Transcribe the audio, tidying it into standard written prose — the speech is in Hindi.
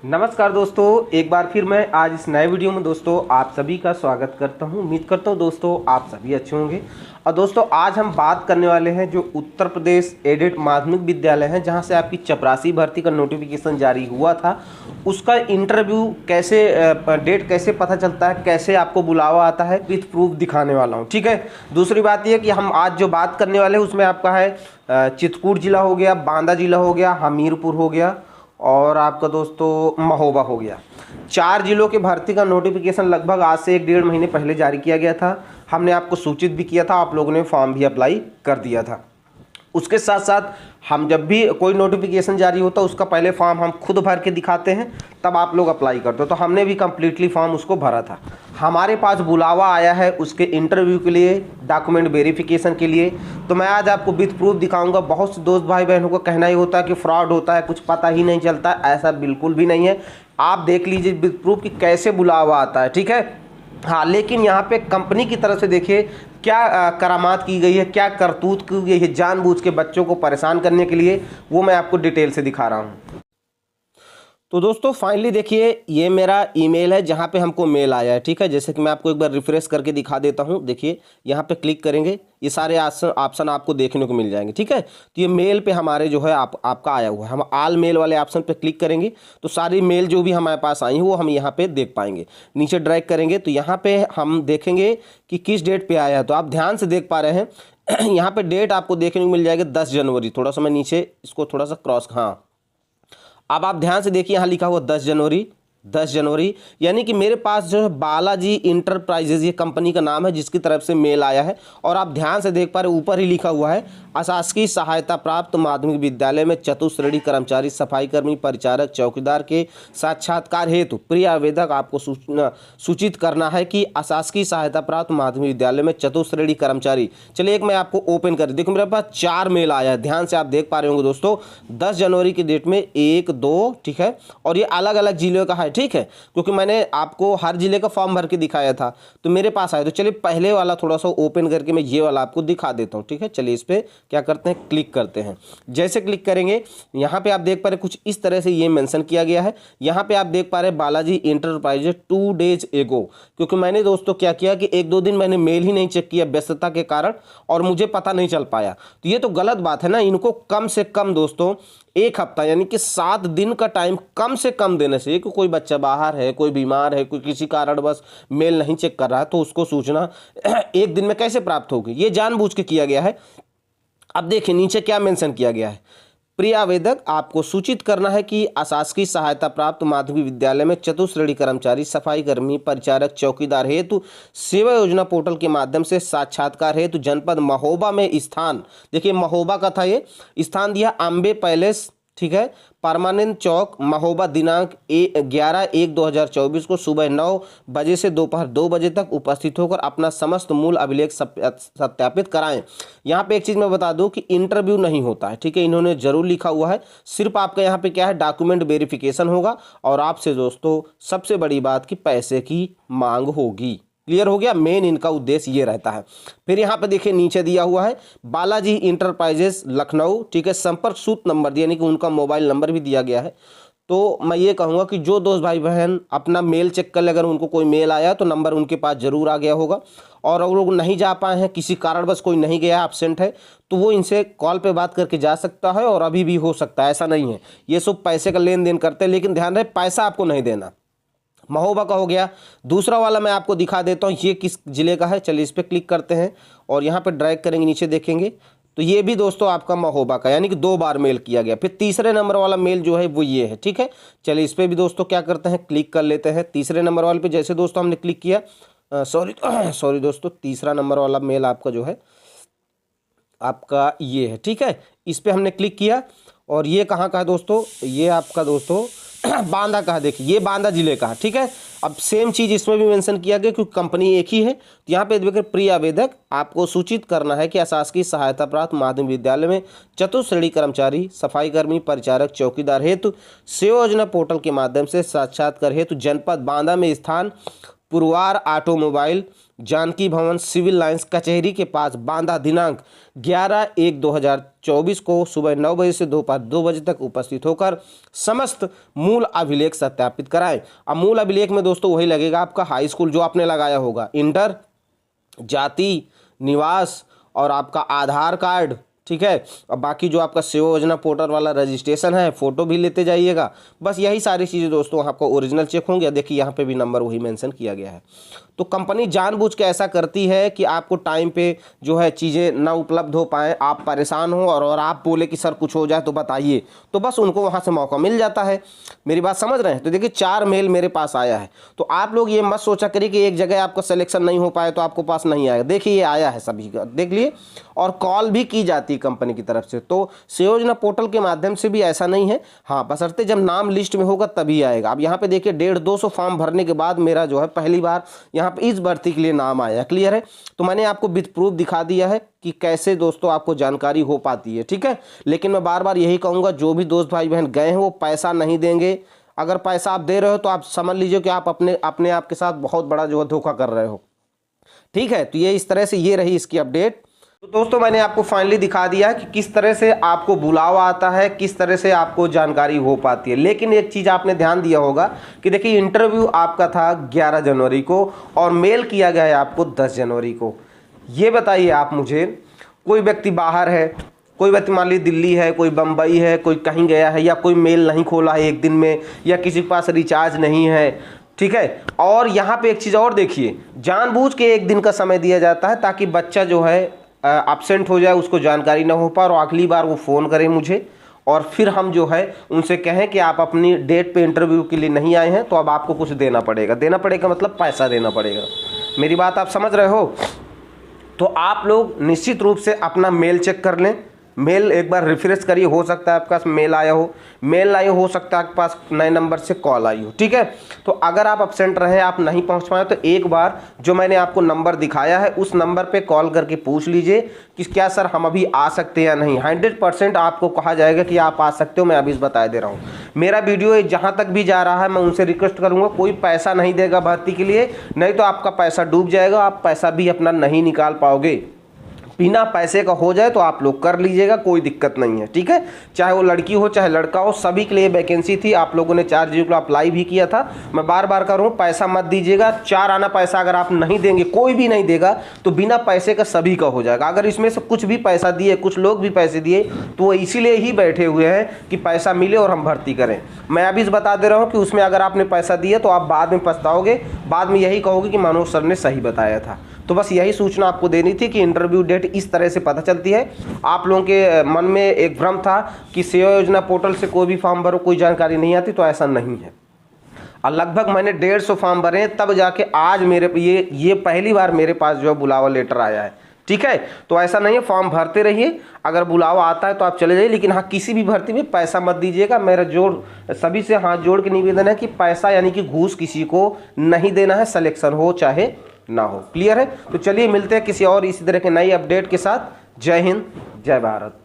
नमस्कार दोस्तों, एक बार फिर मैं आज इस नए वीडियो में दोस्तों आप सभी का स्वागत करता हूं। उम्मीद करता हूं दोस्तों आप सभी अच्छे होंगे। और दोस्तों आज हम बात करने वाले हैं जो उत्तर प्रदेश एडेड माध्यमिक विद्यालय है जहां से आपकी चपरासी भर्ती का नोटिफिकेशन जारी हुआ था, उसका इंटरव्यू कैसे डेट कैसे पता चलता है, कैसे आपको बुलावा आता है, विथ प्रूफ दिखाने वाला हूँ। ठीक है। दूसरी बात यह कि हम आज जो बात करने वाले हैं उसमें आपका है चित्रकूट जिला हो गया, बांदा जिला हो गया, हमीरपुर हो गया और आपका दोस्तों महोबा हो गया। 4 जिलों के भर्ती का नोटिफिकेशन लगभग आज से 1-1.5 महीने पहले जारी किया गया था। हमने आपको सूचित भी किया था, आप लोगों ने फॉर्म भी अप्लाई कर दिया था। उसके साथ साथ हम जब भी कोई नोटिफिकेशन जारी होता है उसका पहले फॉर्म हम खुद भर के दिखाते हैं, तब आप लोग अप्लाई करते हो। तो हमने भी कंप्लीटली फॉर्म उसको भरा था। हमारे पास बुलावा आया है उसके इंटरव्यू के लिए, डॉक्यूमेंट वेरिफिकेशन के लिए। तो मैं आज आपको विथ प्रूफ दिखाऊंगा। बहुत से दोस्त भाई बहनों को कहना ही होता है कि फ्रॉड होता है, कुछ पता ही नहीं चलता। ऐसा बिल्कुल भी नहीं है। आप देख लीजिए विथ प्रूफ कि कैसे बुलावा आता है। ठीक है। हाँ, लेकिन यहाँ पे कंपनी की तरफ से देखिए क्या करामात की गई है, क्या करतूत की गई है जानबूझ के बच्चों को परेशान करने के लिए, वो मैं आपको डिटेल से दिखा रहा हूँ। तो दोस्तों फाइनली देखिए ये मेरा ईमेल है जहाँ पे हमको मेल आया है। ठीक है। जैसे कि मैं आपको एक बार रिफ्रेश करके दिखा देता हूँ। देखिए यहाँ पे क्लिक करेंगे, ये सारे ऑप्शन आपको देखने को मिल जाएंगे। ठीक है। तो ये मेल पे हमारे जो है आपका आया हुआ है। हम ऑल मेल वाले ऑप्शन पे क्लिक करेंगे तो सारी मेल जो भी हमारे पास आई है वो हम यहाँ पे देख पाएंगे। नीचे ड्रैग करेंगे तो यहाँ पे हम देखेंगे कि किस डेट पे आया है। तो आप ध्यान से देख पा रहे हैं यहाँ पे डेट आपको देखने को मिल जाएगी 10 जनवरी। थोड़ा सा मैं नीचे इसको थोड़ा सा क्रॉस, हाँ, अब आप ध्यान से देखिए यहाँ लिखा हुआ 10 जनवरी। 10 जनवरी यानी कि मेरे पास जो है बालाजी इंटरप्राइजेज ये कंपनी का नाम है जिसकी तरफ से मेल आया है। और आप ध्यान से देख पा रहे ऊपर ही लिखा हुआ है अशासकीय सहायता प्राप्त माध्यमिक विद्यालय में चतुश्रेणी कर्मचारी, सफाई कर्मी, परिचारक, चौकीदार के साक्षात्कार हेतु प्रिय आवेदक आपको सूचित करना है कि अशासकीय सहायता प्राप्त माध्यमिक विद्यालय में चतुश्रेणी कर्मचारी। चलिए एक मैं आपको ओपन कर देखो, मेरे पास 4 मेल आया है। ध्यान से आप देख पा रहे होंगे दोस्तों 10 जनवरी की डेट में 1, 2, ठीक है। और ये अलग अलग जिलों का है। ठीक है, क्योंकि मैंने आपको हर जिले का फॉर्म भर के दिखाया था तो मेरे पास आया। तो चलिए पहले वाला थोड़ा सा ओपन करके मैं ये वाला आपको दिखा देता हूँ। ठीक है। चलिए इस पे क्या करते हैं, क्लिक करते हैं। जैसे क्लिक करेंगे यहाँ पे आप देख पा रहे कुछ इस तरह से ये मेंशन किया गया है। यहाँ पे आप देख पा रहे बालाजी इंटरप्राइजेज 2 डेज एगो, क्योंकि मैंने दोस्तों क्या किया कि 1-2 दिन मैंने मेल ही नहीं चेक किया व्यस्तता के कारण और मुझे पता नहीं चल पाया। तो ये तो गलत बात है ना। इनको कम से कम दोस्तों 1 हफ्ता यानी कि 7 दिन का टाइम कम से कम देने से, कि कोई बच्चा बाहर है, कोई बीमार है, कोई किसी कारण बस मेल नहीं चेक कर रहा है तो उसको सूचना 1 दिन में कैसे प्राप्त होगी, ये जानबूझ के किया गया है। अब देखिए नीचे क्या मेंशन किया गया है, प्रिय आवेदक आपको सूचित करना है कि अशासकीय सहायता प्राप्त माध्यमिक विद्यालय में चतुश्रेणी कर्मचारी, सफाई कर्मी, परिचारक, चौकीदार हेतु सेवा योजना पोर्टल के माध्यम से साक्षात्कार हेतु जनपद महोबा में स्थान, देखिए महोबा का था ये स्थान दिया, अम्बे पैलेस, ठीक है, परमानेंट चौक, महोबा, दिनांक 11/1/2024 को सुबह 9 बजे से दोपहर 2 बजे तक उपस्थित होकर अपना समस्त मूल अभिलेख सत्यापित कराएं। यहाँ पे एक चीज़ मैं बता दूं कि इंटरव्यू नहीं होता है। ठीक है, इन्होंने जरूर लिखा हुआ है। सिर्फ आपका यहाँ पे क्या है, डॉक्यूमेंट वेरिफिकेशन होगा और आपसे दोस्तों सबसे बड़ी बात कि पैसे की मांग होगी। क्लियर हो गया। मेन इनका उद्देश्य ये रहता है। फिर यहाँ पे देखिए नीचे दिया हुआ है बालाजी इंटरप्राइजेस लखनऊ, ठीक है, संपर्क सूत्र नंबर यानी कि उनका मोबाइल नंबर भी दिया गया है। तो मैं ये कहूँगा कि जो दोस्त भाई बहन अपना मेल चेक कर ले, अगर उनको कोई मेल आया तो नंबर उनके पास जरूर आ गया होगा। और अगर लोग नहीं जा पाए हैं, किसी कारणवश कोई नहीं गया, एब्सेंट है, तो वो इनसे कॉल पे बात करके जा सकता है और अभी भी हो सकता है, ऐसा नहीं है। ये सब पैसे का लेन देन करते हैं, लेकिन ध्यान रहे पैसा आपको नहीं देना। महोबा का हो गया। दूसरा वाला मैं आपको दिखा देता हूँ ये किस जिले का है। चलिए इस पर क्लिक करते हैं और यहाँ पे ड्रैग करेंगे, नीचे देखेंगे तो ये भी दोस्तों आपका महोबा का, यानी कि 2 बार मेल किया गया। फिर तीसरे नंबर वाला मेल जो है वो ये है। ठीक है, चलिए इस पर भी दोस्तों क्या करते हैं, क्लिक कर लेते हैं। तीसरे नंबर वाले पे जैसे दोस्तों हमने क्लिक किया, सॉरी दोस्तों, तीसरा नंबर वाला मेल आपका जो है आपका ये है। ठीक है, इस पर हमने क्लिक किया और ये कहाँ का है दोस्तों, ये आपका दोस्तों बांदा का है। देखिए ये बांदा जिले का है। ठीक है, अब सेम चीज़ इसमें भी मेंशन किया गया क्योंकि कंपनी एक ही है। तो यहाँ पे देखिए प्रिय आवेदक आपको सूचित करना है कि अशासकीय सहायता प्राप्त माध्यमिक विद्यालय में चतुश्रेणी कर्मचारी, सफाई कर्मी, परिचारक, चौकीदार हेतु सेवा योजना पोर्टल के माध्यम से साक्षात्कार हेतु जनपद बांदा में स्थान पुरवार ऑटोमोबाइल जानकी भवन सिविल लाइंस कचहरी के पास बांदा दिनांक 11/1/2024 को सुबह 9 बजे से दोपहर 2 बजे तक उपस्थित होकर समस्त मूल अभिलेख सत्यापित कराएं। अब मूल अभिलेख में दोस्तों वही लगेगा आपका हाई स्कूल जो आपने लगाया होगा, इंटर, जाति, निवास और आपका आधार कार्ड, ठीक है। और बाकी जो आपका सेवा योजना पोर्टल वाला रजिस्ट्रेशन है, फोटो भी लेते जाइएगा। बस यही सारी चीज़ें दोस्तों आपको ओरिजिनल चेक होंगे। देखिए यहाँ पे भी नंबर वही मेंशन किया गया है। तो कंपनी जानबूझ के ऐसा करती है कि आपको टाइम पे जो है चीज़ें ना उपलब्ध हो पाएँ, आप परेशान हो और आप बोले कि सर कुछ हो जाए तो बताइए, तो बस उनको वहाँ से मौका मिल जाता है। मेरी बात समझ रहे हैं? तो देखिए 4 मेल मेरे पास आया है। तो आप लोग ये मत सोचा करिए कि एक जगह आपका सिलेक्शन नहीं हो पाए तो आपको पास नहीं आएगा। देखिए ये आया है सभी का, देख लिए। और कॉल भी की जाती है कंपनी की तरफ से। तो सेवा योजना पोर्टल के माध्यम से भी ऐसा नहीं है, हाँ बशर्ते जब नाम लिस्ट में होगा तभी आएगा। अब यहाँ पे देखिए 150-200 फॉर्म भरने के बाद मेरा जो है पहली बार यहाँ पे इस भर्ती के लिए नाम आया। क्लियर है? तो मैंने आपको विद प्रूफ दिखा दिया है कि कैसे दोस्तों आपको जानकारी हो पाती है, ठीक है। लेकिन मैं बार बार यही कहूँगा, जो भी दोस्त भाई बहन गए हैं वो पैसा नहीं देंगे। अगर पैसा आप दे रहे हो तो आप समझ लीजिए कि आप अपने आप के साथ बहुत बड़ा जो है धोखा कर रहे हो, ठीक है। तो ये इस तरह से ये रही इसकी अपडेट। तो दोस्तों मैंने आपको फाइनली दिखा दिया कि किस तरह से आपको बुलावा आता है, किस तरह से आपको जानकारी हो पाती है। लेकिन एक चीज़ आपने ध्यान दिया होगा कि देखिए इंटरव्यू आपका था 11 जनवरी को और मेल किया गया है आपको 10 जनवरी को। ये बताइए आप मुझे, कोई व्यक्ति बाहर है, कोई व्यक्ति मान लीजिए दिल्ली है, कोई बम्बई है, कोई कहीं गया है, या कोई मेल नहीं खोला है एक दिन में, या किसी के पास रिचार्ज नहीं है, ठीक है। और यहाँ पे एक चीज़ और देखिए, जानबूझ के एक दिन का समय दिया जाता है ताकि बच्चा जो है एब्सेंट हो जाए, उसको जानकारी ना हो पाए और अगली बार वो फ़ोन करे मुझे और फिर हम जो है उनसे कहें कि आप अपनी डेट पे इंटरव्यू के लिए नहीं आए हैं तो अब आपको कुछ देना पड़ेगा। देना पड़ेगा मतलब पैसा देना पड़ेगा। मेरी बात आप समझ रहे हो? तो आप लोग निश्चित रूप से अपना मेल चेक कर लें, मेल एक बार रिफ्रेश करिए, हो सकता है आपके पास मेल आया हो सकता है आपके पास नए नंबर से कॉल आई हो, ठीक है। तो अगर आप एब्सेंट रहे, आप नहीं पहुंच पाए, तो एक बार जो मैंने आपको नंबर दिखाया है उस नंबर पे कॉल करके पूछ लीजिए कि क्या सर हम अभी आ सकते हैं या नहीं। 100% आपको कहा जाएगा कि आप आ सकते हो। मैं अभी बता दे रहा हूँ, मेरा वीडियो जहाँ तक भी जा रहा है मैं उनसे रिक्वेस्ट करूँगा कोई पैसा नहीं देगा भर्ती के लिए, नहीं तो आपका पैसा डूब जाएगा, आप पैसा भी अपना नहीं निकाल पाओगे। बिना पैसे का हो जाए तो आप लोग कर लीजिएगा, कोई दिक्कत नहीं है, ठीक है। चाहे वो लड़की हो चाहे लड़का हो, सभी के लिए वैकेंसी थी। आप लोगों ने 4 जीरो को अप्लाई भी किया था। मैं बार बार कर रहा हूँ, पैसा मत दीजिएगा। 4 आना पैसा अगर आप नहीं देंगे, कोई भी नहीं देगा, तो बिना पैसे का सभी का हो जाएगा। अगर इसमें से कुछ भी पैसा दिए, कुछ लोग भी पैसे दिए, तो वो इसीलिए ही बैठे हुए हैं कि पैसा मिले और हम भर्ती करें। मैं अभी बता दे रहा हूँ कि उसमें अगर आपने पैसा दिया तो आप बाद में पछताओगे, बाद में यही कहोगे कि मनोज सर ने सही बताया था। तो बस यही सूचना आपको देनी थी कि इंटरव्यू डेट इस तरह से पता चलती है। आप लोगों के मन में एक भ्रम था कि सेवा योजना पोर्टल से कोई भी फॉर्म भरो कोई जानकारी नहीं आती, तो ऐसा नहीं है। और लगभग मैंने 150 फॉर्म भरे तब जाके आज मेरे ये पहली बार मेरे पास जो बुलावा लेटर आया है, ठीक है। तो ऐसा नहीं है, फॉर्म भरते रहिए, अगर बुलावा आता है तो आप चले जाइए। लेकिन हाँ, किसी भी भर्ती में पैसा मत दीजिएगा। मेरा सभी से हाथ जोड़ के निवेदन है कि पैसा यानी कि घूस किसी को नहीं देना है, सिलेक्शन हो चाहे ना हो। क्लियर है? तो चलिए मिलते हैं किसी और इसी तरह के नई अपडेट के साथ। जय हिंद, जय भारत।